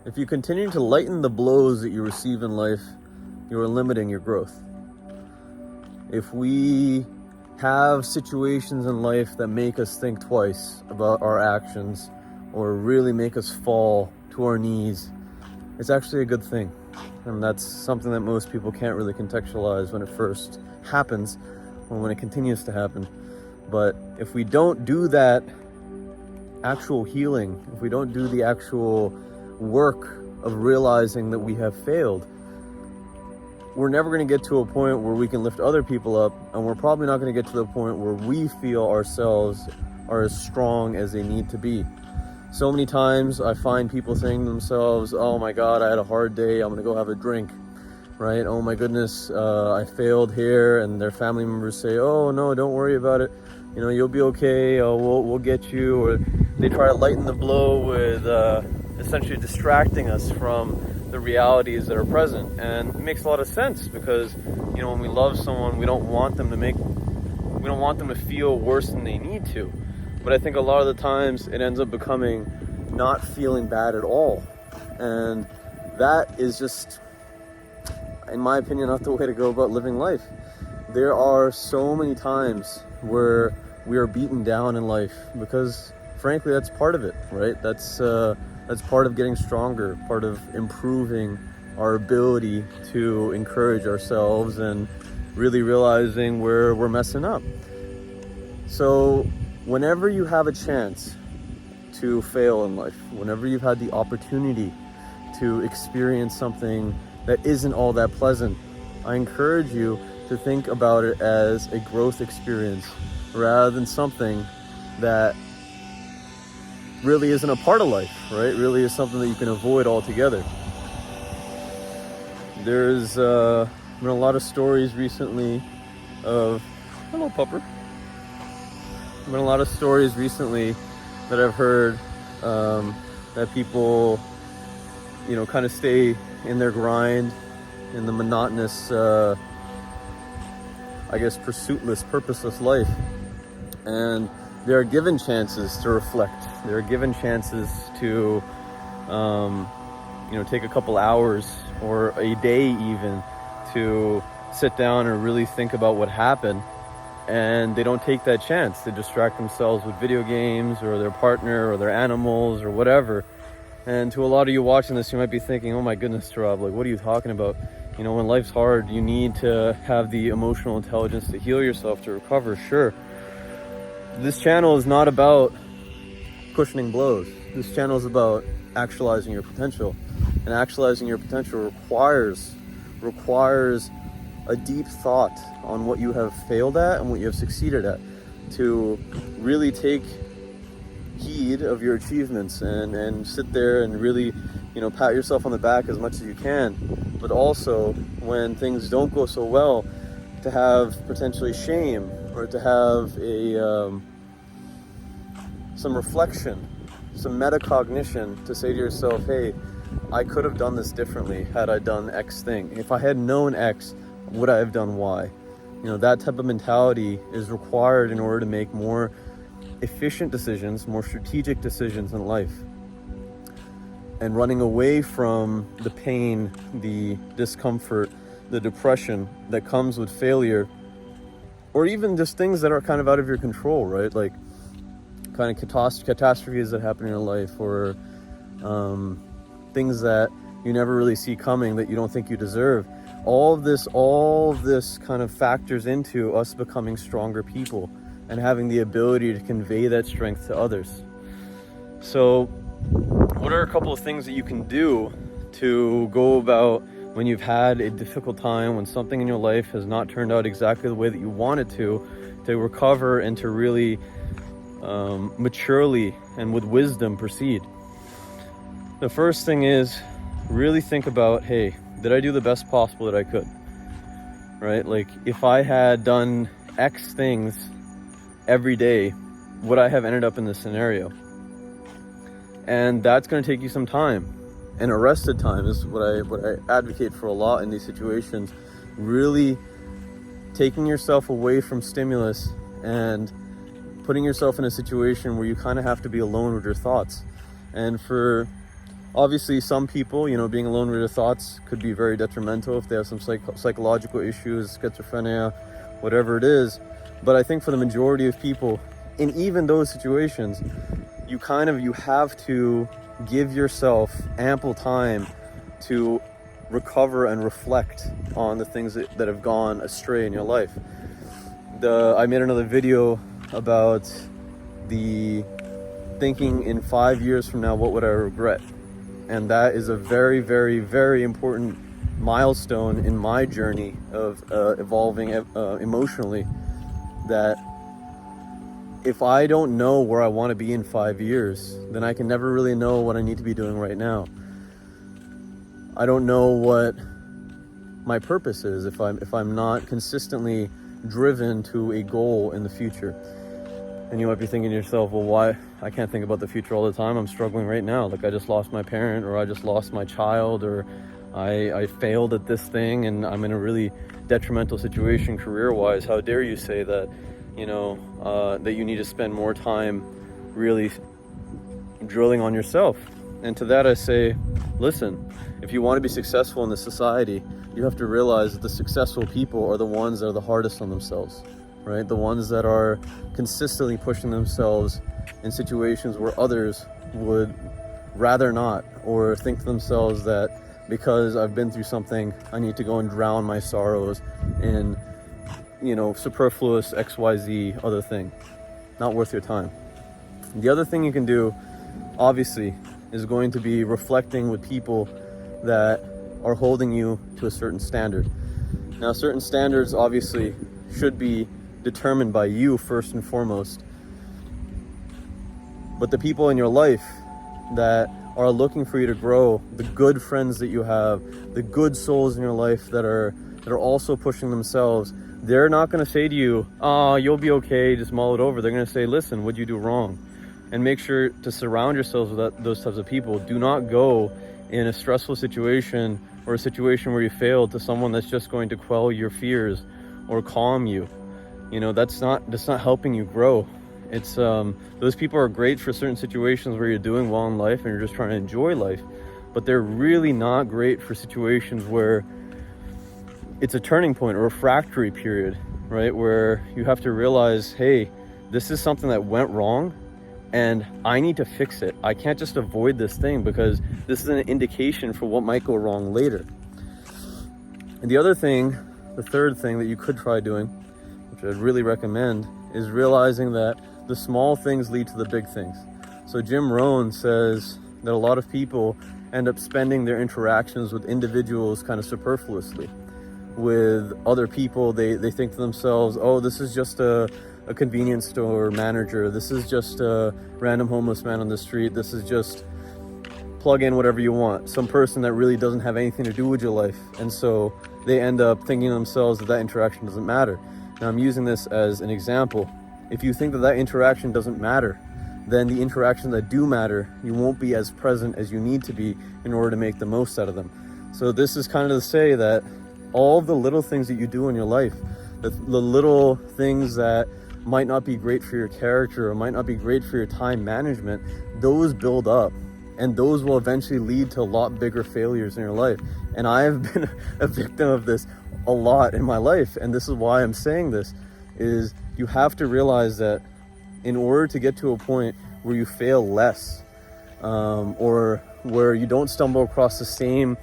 If you continue to lighten the blows that you receive in life, you are limiting your growth. If we have situations in life that make us think twice about our actions or really make us fall to our knees, it's actually a good thing. And that's something that most people can't really contextualize when it first happens or when it continues to happen. But if we don't do that actual healing, if we don't do the actual work of realizing that we have failed, we're never going to get to a point where we can lift other people up, and we're probably not going to get to the point where we feel ourselves are as strong as they need to be. So many times I find people saying to themselves, oh my God, I had a hard day, I'm going to go have a drink, right? Oh my goodness, I failed here, and their family members say, oh no, don't worry about it, you know, you'll be okay, we'll get you. Or they try to lighten the blow with essentially distracting us from the realities that are present. And it makes a lot of sense because, you know, when we love someone, we don't want them to feel worse than they need to. But I think a lot of the times it ends up becoming not feeling bad at all. And that is just, in my opinion, not the way to go about living life. There are so many times where we are beaten down in life because, frankly, that's part of it, right? That's part of getting stronger, part of improving our ability to encourage ourselves and really realizing where we're messing up. So whenever you have a chance to fail in life, whenever you've had the opportunity to experience something that isn't all that pleasant, I encourage you to think about it as a growth experience rather than something that really isn't a part of life, right? Really is something that you can avoid altogether. There's been a lot of stories recently of, hello pupper. There's been a lot of stories recently that I've heard that people, you know, kind of stay in their grind, in the monotonous, pursuitless, purposeless life. And they are given chances to reflect. They are given chances to, take a couple hours or a day even to sit down and really think about what happened. And they don't take that chance. They distract themselves with video games or their partner or their animals or whatever. And to a lot of you watching this, you might be thinking, oh my goodness, Rob, like, what are you talking about? You know, when life's hard, you need to have the emotional intelligence to heal yourself, to recover. Sure. This channel is not about cushioning blows. This channel is about actualizing your potential. And actualizing your potential requires a deep thought on what you have failed at and what you have succeeded at, to really take heed of your achievements and sit there and really, pat yourself on the back as much as you can. But also, when things don't go so well, to have potentially shame or to have some reflection, some metacognition, to say to yourself, hey, I could have done this differently had I done X thing. If I had known X, would I have done Y? That type of mentality is required in order to make more efficient decisions, more strategic decisions in life. And running away from the pain, the discomfort, the depression that comes with failure, or even just things that are kind of out of your control, right? Like kind of catastrophes that happen in your life, or things that you never really see coming that you don't think you deserve. All of this kind of factors into us becoming stronger people and having the ability to convey that strength to others. So what are a couple of things that you can do to go about when you've had a difficult time, when something in your life has not turned out exactly the way that you wanted to recover and to really maturely and with wisdom proceed? The first thing is really think about, hey, did I do the best possible that I could? Right? Like, if I had done X things every day, would I have ended up in this scenario? And that's going to take you some time. And arrested time is what I advocate for a lot in these situations. Really taking yourself away from stimulus and putting yourself in a situation where you kind of have to be alone with your thoughts. And for Obviously, some people, being alone with their thoughts could be very detrimental if they have some psychological issues, schizophrenia, whatever it is. But I think for the majority of people, in even those situations, you have to give yourself ample time to recover and reflect on the things that have gone astray in your life. I made another video about the thinking in 5 years from now, what would I regret? And that is a very, very, very important milestone in my journey of evolving emotionally, that if I don't know where I want to be in 5 years, then I can never really know what I need to be doing right now. I don't know what my purpose is if I'm not consistently driven to a goal in the future. And you might be thinking to yourself, well, why? I can't think about the future all the time. I'm struggling right now. Like, I just lost my parent, or I just lost my child, or I failed at this thing and I'm in a really detrimental situation career-wise. How dare you say that, that you need to spend more time really drilling on yourself? And to that I say, listen, if you want to be successful in this society, you have to realize that the successful people are the ones that are the hardest on themselves, right? The ones that are consistently pushing themselves in situations where others would rather not, or think to themselves that because I've been through something, I need to go and drown my sorrows in, superfluous XYZ other thing. Not worth your time. The other thing you can do, obviously, is going to be reflecting with people that are holding you to a certain standard. Now, certain standards obviously should be determined by you first and foremost. But the people in your life that are looking for you to grow, the good friends that you have, the good souls in your life that are also pushing themselves, they're not going to say to you, oh, you'll be okay, just mull it over. They're going to say, listen, what'd you do wrong? And make sure to surround yourselves with those types of people. Do not go in a stressful situation or a situation where you failed to someone that's just going to quell your fears or calm you. That's not helping you grow. It's those people are great for certain situations where you're doing well in life and you're just trying to enjoy life, but they're really not great for situations where it's a turning point or a refractory period, right? Where you have to realize, hey, this is something that went wrong and I need to fix it. I can't just avoid this thing because this is an indication for what might go wrong later. And the third thing that you could try doing, which I'd really recommend, is realizing that the small things lead to the big things. So Jim Rohn says that a lot of people end up spending their interactions with individuals kind of superfluously. With other people, they think to themselves, oh, this is just a convenience store manager. This is just a random homeless man on the street. This is just plug in whatever you want. Some person that really doesn't have anything to do with your life. And so they end up thinking to themselves that interaction doesn't matter. Now, I'm using this as an example. If you think that interaction doesn't matter, then the interactions that do matter, you won't be as present as you need to be in order to make the most out of them. So this is kind of to say that all the little things that you do in your life, the little things that might not be great for your character or might not be great for your time management, those build up and those will eventually lead to a lot bigger failures in your life. And I have been a victim of this a lot in my life, and this is why I'm saying this, is you have to realize that in order to get to a point where you fail less, or where you don't stumble across the same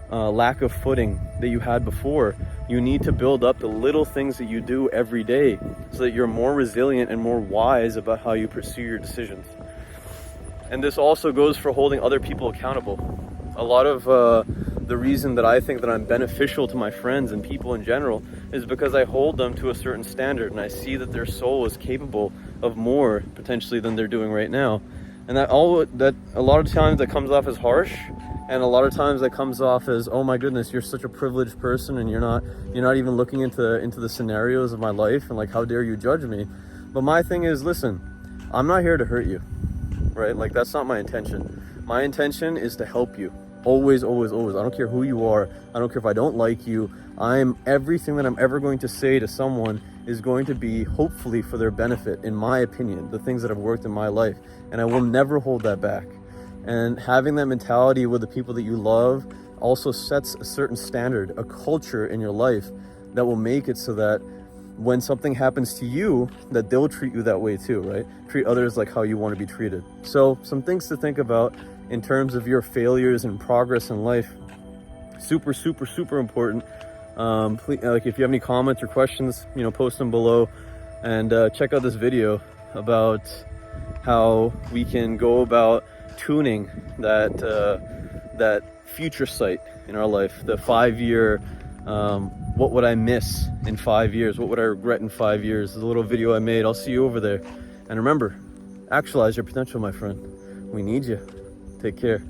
lack of footing that you had before, you need to build up the little things that you do every day so that you're more resilient and more wise about how you pursue your decisions. And this also goes for holding other people accountable. A lot of the reason that I think that I'm beneficial to my friends and people in general is because I hold them to a certain standard and I see that their soul is capable of more potentially than they're doing right now. And that a lot of times that comes off as harsh, and a lot of times that comes off as, oh my goodness, you're such a privileged person and you're not even looking into the scenarios of my life, and like, how dare you judge me? But my thing is, listen, I'm not here to hurt you, right? Like, that's not my intention. My intention is to help you. Always, always, always. I don't care who you are. I don't care if I don't like you. Everything that I'm ever going to say to someone is going to be hopefully for their benefit, in my opinion, the things that have worked in my life. And I will never hold that back. And having that mentality with the people that you love also sets a certain standard, a culture in your life that will make it so that when something happens to you, that they'll treat you that way too, right? Treat others like how you want to be treated. So some things to think about in terms of your failures and progress in life. Super, super, super important. Please, like if you have any comments or questions, post them below, and check out this video about how we can go about tuning that future sight in our life, the 5-year, what would I miss in 5 years? What would I regret in 5 years? The little video I made. I'll see you over there. And remember, actualize your potential, my friend. We need you. Take care.